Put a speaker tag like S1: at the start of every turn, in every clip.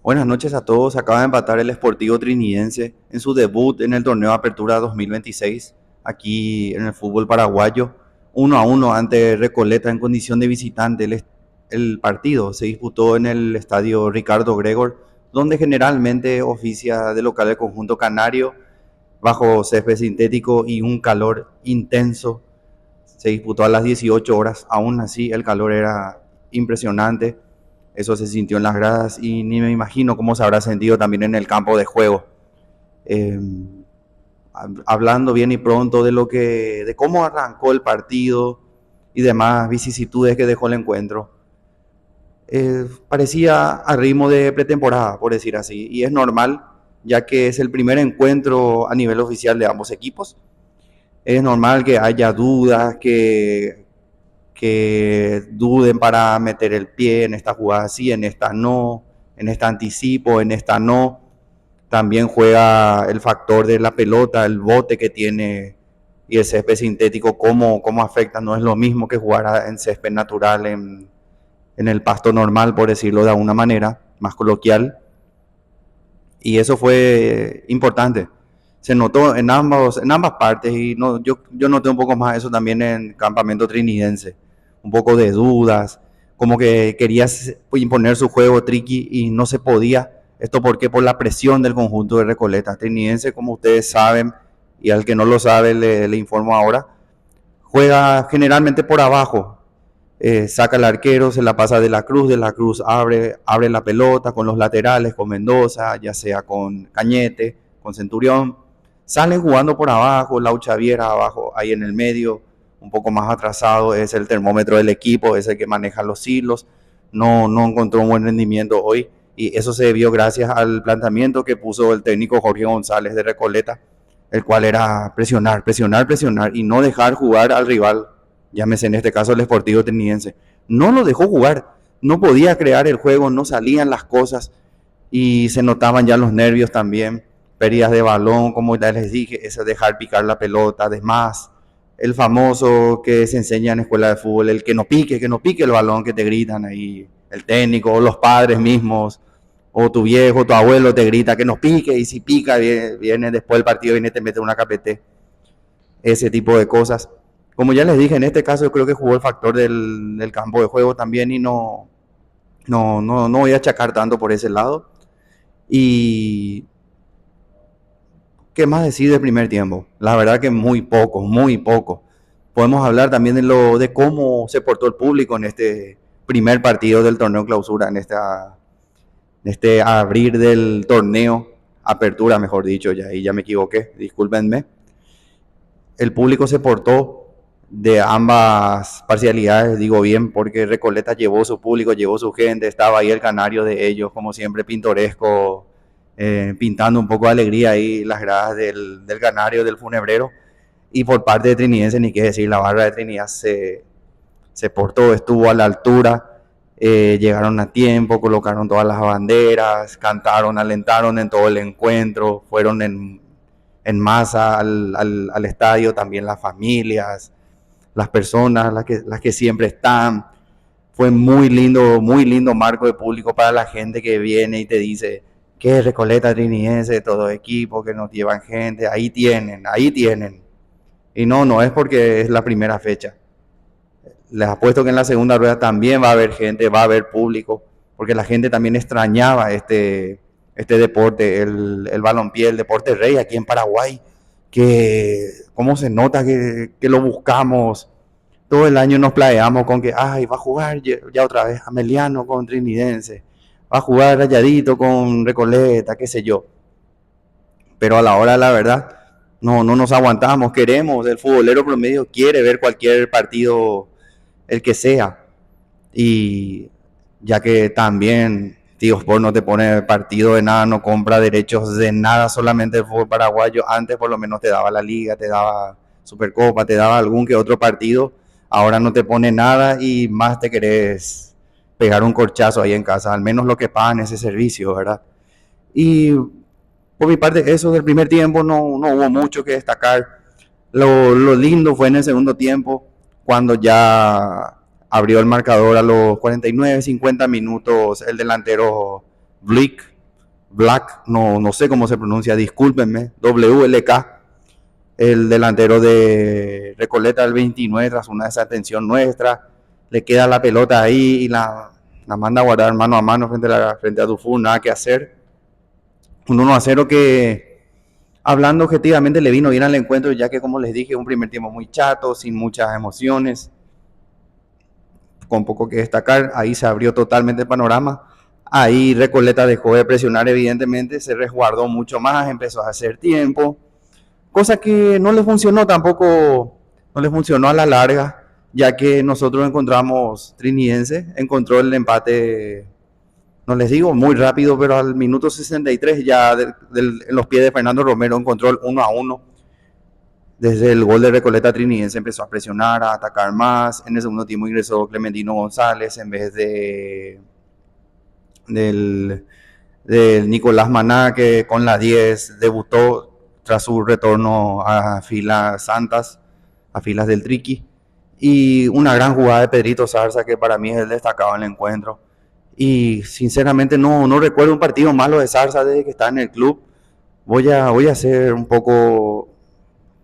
S1: Buenas noches a todos. Acaba de empatar el Sportivo Trinidense en su debut en el torneo Apertura 2026, aquí en el fútbol paraguayo, 1-1 ante Recoleta en condición de visitante. El partido se disputó en el estadio Ricardo Gregor, donde generalmente oficia de local el conjunto canario, bajo césped sintético y un calor intenso. Se disputó a las 18 horas, aún así el calor era impresionante. Eso se sintió en las gradas y ni me imagino cómo se habrá sentido también en el campo de juego. Eh, Hablando bien y pronto de cómo arrancó el partido y demás vicisitudes que dejó el encuentro. Parecía a ritmo de pretemporada, por decir así, y es normal, ya que es el primer encuentro a nivel oficial de ambos equipos. Es normal que haya dudas, que duden para meter el pie en esta jugada sí, en esta no, en esta anticipo, en esta no. También juega el factor de la pelota, el bote que tiene y el césped sintético, cómo afecta. No es lo mismo que jugar en césped natural, en el pasto normal, por decirlo de alguna manera, más coloquial. Y eso fue importante. Se notó en ambas partes y no, yo noté un poco más eso también en Campamento Trinidense. Un poco de dudas, como que quería imponer su juego tricky y no se podía. ¿Esto por qué? Por la presión del conjunto de Recoleta. Trinidense, como ustedes saben, y al que no lo sabe le informo ahora, juega generalmente por abajo. Saca el arquero, se la pasa de la Cruz abre la pelota con los laterales, con Mendoza, ya sea con Cañete, con Centurión. Salen jugando por abajo, Lau Xaviera abajo, ahí en el medio, un poco más atrasado, es el termómetro del equipo, es el que maneja los hilos. No encontró un buen rendimiento hoy y eso se debió gracias al planteamiento que puso el técnico Jorge González de Recoleta, el cual era presionar, presionar, presionar y no dejar jugar al rival, llámese en este caso el Sportivo Trinidense. No lo dejó jugar, no podía crear el juego, no salían las cosas y se notaban ya los nervios también, pérdidas de balón, como ya les dije, ese dejar picar la pelota, además el famoso que se enseña en escuela de fútbol, el que no pique el balón, que te gritan ahí, el técnico o los padres mismos, o tu viejo, tu abuelo te grita que no pique, y si pica, viene después del partido, viene y te mete una KPT, ese tipo de cosas. Como ya les dije, en este caso yo creo que jugó el factor del campo de juego también y no voy a achacar tanto por ese lado. Y ¿qué más decir del primer tiempo? La verdad que muy poco, muy poco. Podemos hablar también de cómo se portó el público en este primer partido del torneo clausura, en este abrir del torneo, apertura mejor dicho, ya, y ya me equivoqué, discúlpenme. El público se portó de ambas parcialidades, digo bien, porque Recoleta llevó su público, llevó su gente, estaba ahí el canario de ellos, como siempre, pintoresco, pintando un poco de alegría ahí las gradas del canario, del funebrero. Y por parte de Trinidense, ni qué decir, la barra de Trinidad se portó, estuvo a la altura, llegaron a tiempo, colocaron todas las banderas, cantaron, alentaron en todo el encuentro, fueron en masa al estadio, también las familias, las personas, las que siempre están. Fue muy lindo marco de público para la gente que viene y te dice que Recoleta Trinidense, todo equipo, que nos llevan gente, ahí tienen, ahí tienen. Y no es porque es la primera fecha. Les apuesto que en la segunda rueda también va a haber gente, va a haber público, porque la gente también extrañaba este deporte, el balompié, el deporte rey aquí en Paraguay, que cómo se nota que lo buscamos. Todo el año nos planeamos con que, ay, va a jugar ya otra vez Ameliano con Trinidense, va a jugar Rayadito con Recoleta, qué sé yo. Pero a la hora de la verdad, no nos aguantamos, queremos, el futbolero promedio quiere ver cualquier partido, el que sea. Y ya que también Tío Sport no te pone partido de nada, no compra derechos de nada, solamente el fútbol paraguayo. Antes por lo menos te daba la liga, te daba Supercopa, te daba algún que otro partido. Ahora no te pone nada y más te querés pegar un corchazo ahí en casa, al menos lo que pagan ese servicio, ¿verdad? Y por mi parte, eso del primer tiempo no hubo mucho que destacar. Lo lindo fue en el segundo tiempo, cuando ya abrió el marcador a los 49, 50 minutos el delantero Blick. Black, no sé cómo se pronuncia, discúlpenme, WLK, el delantero de Recoleta del 29, tras una desatención nuestra, le queda la pelota ahí y la manda a guardar mano a mano frente a Dufour, nada que hacer. Un 1-0 que, hablando objetivamente, le vino bien al encuentro, ya que, como les dije, un primer tiempo muy chato, sin muchas emociones, con poco que destacar. Ahí se abrió totalmente el panorama. Ahí Recoleta dejó de presionar, evidentemente, se resguardó mucho más, empezó a hacer tiempo, cosa que no le funcionó tampoco, no le funcionó a la larga, ya que nosotros encontramos, Trinidense encontró el empate, no les digo muy rápido, pero al minuto 63 ya en los pies de Fernando Romero encontró el 1-1. Desde el gol de Recoleta, Trinidense empezó a presionar, a atacar más. En el segundo tiempo ingresó Clementino González en vez del, del Nicolás Maná, que con la 10 debutó tras su retorno a filas santas, a filas del Triqui. Y una gran jugada de Pedrito Zarza, que para mí es el destacado en el encuentro. Y sinceramente no recuerdo un partido malo de Zarza desde que está en el club. Voy a hacer un poco,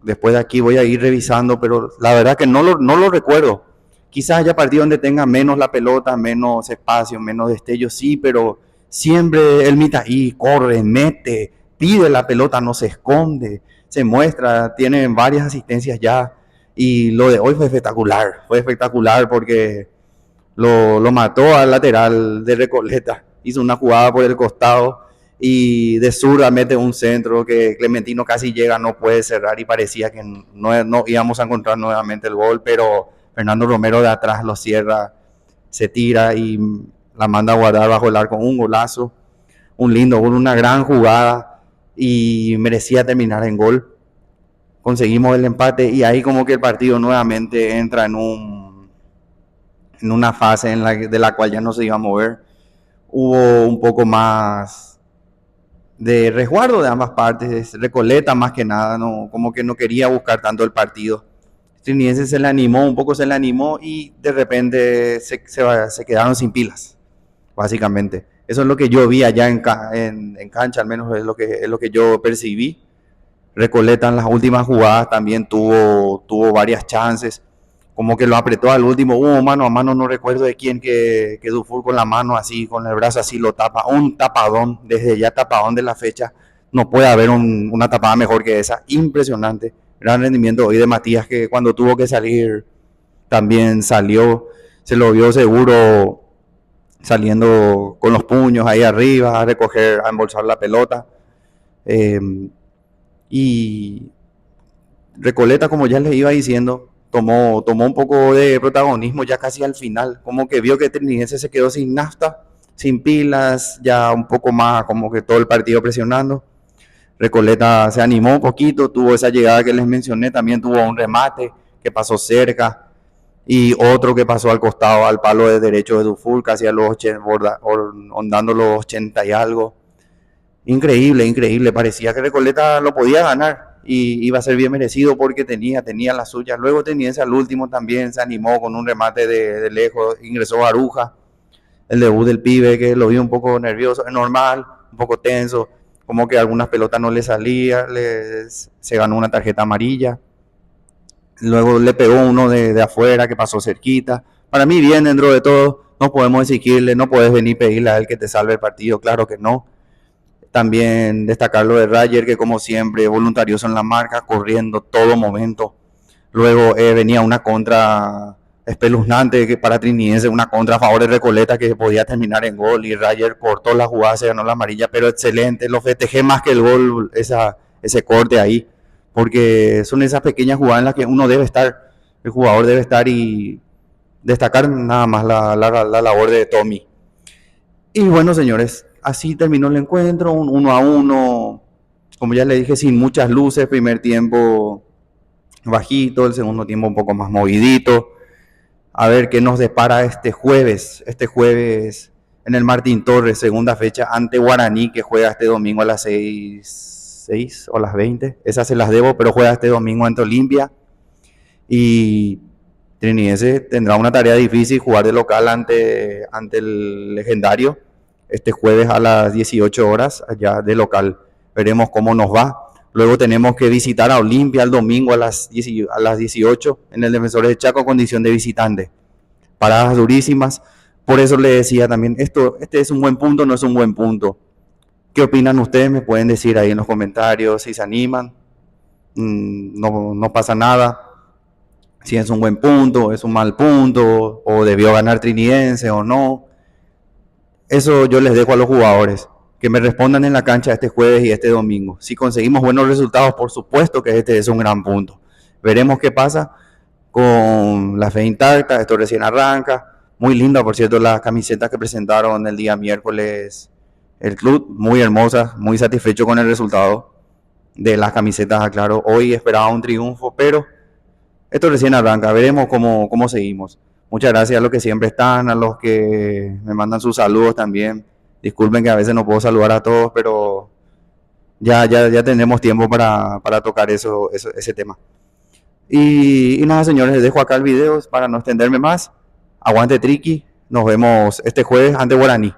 S1: después de aquí voy a ir revisando, pero la verdad que no lo recuerdo. Quizás haya partido donde tenga menos la pelota, menos espacio, menos destello, sí, pero siempre él mita ahí, corre, mete, pide la pelota, no se esconde, se muestra, tiene varias asistencias ya. Y lo de hoy fue espectacular porque lo mató al lateral de Recoleta, hizo una jugada por el costado y de zurda mete un centro que Clementino casi llega, no puede cerrar y parecía que no íbamos a encontrar nuevamente el gol, pero Fernando Romero de atrás lo cierra, se tira y la manda a guardar bajo el arco, un golazo, un lindo gol, una gran jugada y merecía terminar en gol. Conseguimos el empate y ahí como que el partido nuevamente entra en una fase de la cual ya no se iba a mover. Hubo un poco más de resguardo de ambas partes. Recoleta más que nada, como que no quería buscar tanto el partido. Trinidense se le animó, un poco se le animó y de repente se quedaron sin pilas, básicamente. Eso es lo que yo vi allá en cancha, al menos es lo que yo percibí. Recoleta en las últimas jugadas también tuvo varias chances, como que lo apretó al último, hubo mano a mano, no recuerdo de quién, que Dufour con la mano así, con el brazo así lo tapa, un tapadón, desde ya tapadón de la fecha, no puede haber una tapada mejor que esa, impresionante, gran rendimiento hoy de Matías, que cuando tuvo que salir también salió, se lo vio seguro saliendo con los puños ahí arriba, a recoger, a embolsar la pelota. Eh, y Recoleta, como ya les iba diciendo, tomó un poco de protagonismo ya casi al final, como que vio que Trinidense se quedó sin nafta, sin pilas, ya un poco más como que todo el partido presionando. Recoleta se animó un poquito, tuvo esa llegada que les mencioné, también tuvo un remate que pasó cerca y otro que pasó al costado, al palo de derecho de Dufour, casi a los 80, ondando los 80 y algo. Increíble, increíble. Parecía que Recoleta lo podía ganar y iba a ser bien merecido porque tenía la suya. Luego Teniense al último también se animó con un remate de lejos, ingresó Aruja, el debut del pibe, que lo vi un poco nervioso, es normal, un poco tenso, como que algunas pelotas no le salían, se ganó una tarjeta amarilla. Luego le pegó uno de afuera que pasó cerquita. Para mí bien dentro de todo, no podemos exigirle, no puedes venir a pedirle a él que te salve el partido, claro que no. También destacar lo de Rayer, que como siempre, voluntarioso en la marca, corriendo todo momento. Luego venía una contra espeluznante que para Trinidense, una contra a favor de Recoleta que podía terminar en gol y Rayer cortó la jugada, se ganó la amarilla, pero excelente, lo festejé más que el gol, ese corte ahí, porque son esas pequeñas jugadas en las que uno debe estar, el jugador debe estar y destacar nada más la labor de Tommy. Y bueno, señores, así terminó el encuentro, un 1-1, como ya le dije, sin muchas luces, primer tiempo bajito, el segundo tiempo un poco más movidito. A ver qué nos depara este jueves en el Martín Torres, segunda fecha ante Guaraní, que juega este domingo a las 6 o las 20. Esas se las debo, pero juega este domingo ante Olimpia. Y Trinidense tendrá una tarea difícil, jugar de local ante el legendario, este jueves a las 18 horas allá de local. Veremos cómo nos va. Luego tenemos que visitar a Olimpia el domingo a las 18 en el Defensores de Chaco, condición de visitante. Paradas durísimas. Por eso le decía también, este es un buen punto, no es un buen punto. ¿Qué opinan ustedes? Me pueden decir ahí en los comentarios si se animan. No pasa nada. Si es un buen punto, es un mal punto, o debió ganar Trinidense o no. Eso yo les dejo a los jugadores, que me respondan en la cancha este jueves y este domingo. Si conseguimos buenos resultados, por supuesto que este es un gran punto. Veremos qué pasa con la fe intacta, esto recién arranca. Muy linda, por cierto, las camisetas que presentaron el día miércoles el club, muy hermosas, muy satisfecho con el resultado de las camisetas, aclaro. Hoy esperaba un triunfo, pero esto recién arranca, veremos cómo seguimos. Muchas gracias a los que siempre están, a los que me mandan sus saludos también. Disculpen que a veces no puedo saludar a todos, pero ya tendremos tiempo para tocar ese tema. Y nada, señores, les dejo acá el video para no extenderme más. Aguante Triqui, nos vemos este jueves ante Guaraní.